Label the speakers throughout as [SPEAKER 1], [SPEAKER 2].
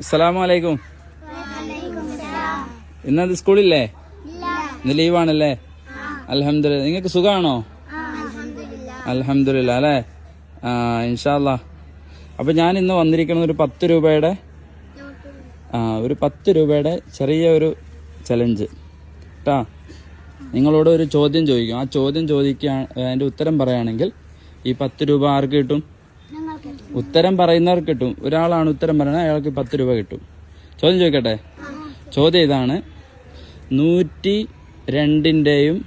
[SPEAKER 1] അസ്സലാമു അലൈക്കും. ഇന്നത് സ്കൂളില്ലേ? ഇന്ന് ലീവാണല്ലേ? അൽഹംദുലില്ലാ. നിങ്ങൾക്ക് സുഖാണോ? അൽഹംദുലില്ലാ അല്ലേ? ഇൻഷാ അല്ലാ. അപ്പൊ ഞാൻ ഇന്ന് വന്നിരിക്കുന്നത് ഒരു 10 രൂപയുടെ ഒരു 10 രൂപയുടെ ചെറിയ ഒരു ചലഞ്ച് കേട്ടാ. നിങ്ങളോട് ഒരു ചോദ്യം ചോദിക്കും. ആ ചോദ്യം അതിന്റെ ഉത്തരം പറയുകയാണെങ്കിൽ ഈ 10 രൂപ ആർക്ക് കിട്ടും? ഉത്തരം പറയുന്നവർക്ക് കിട്ടും. ഒരാളാണ് ഉത്തരം പറയുന്നത്, അയാൾക്ക് 10 രൂപ കിട്ടും. ചോദ്യം ചോദിക്കട്ടെ? ചോദ്യം ഇതാണ്: 102ന്റെയും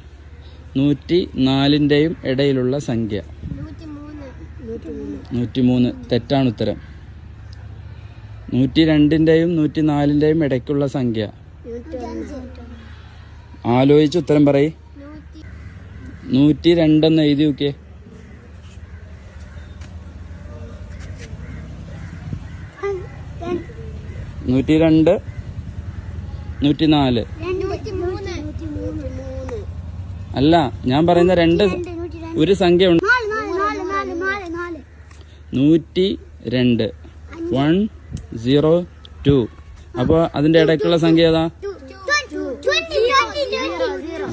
[SPEAKER 1] 104ന്റെയും ഇടയിലുള്ള സംഖ്യ. 103. തെറ്റാണ് ഉത്തരം. 102ന്റെയും 104ന്റെയും ഇടയ്ക്കുള്ള സംഖ്യ. ആലോചിച്ച് ഉത്തരം പറയ്. 102 എഴുതി നോക്കിയേ. 102, 104 അല്ല, ഞാൻ പറയുന്ന ഒരു സംഖ്യ ഉണ്ട്. 102 102. അപ്പൊ അതിന്റെ ഇടയ്ക്കുള്ള സംഖ്യ ഏതാ?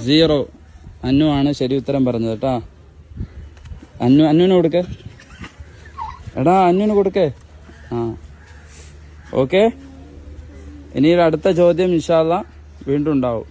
[SPEAKER 1] 0. അന്നു ആണ് ശരി ഉത്തരം പറഞ്ഞത് കേട്ടാ. അന്നുവിന് കൊടുക്കേ. എടാ അന്നുവിന് കൊടുക്കേ. ഓക്കെ. ഇനി അടുത്ത ചോദ്യം ഇൻഷാ അല്ലാ വീണ്ടും ഉണ്ടാവും.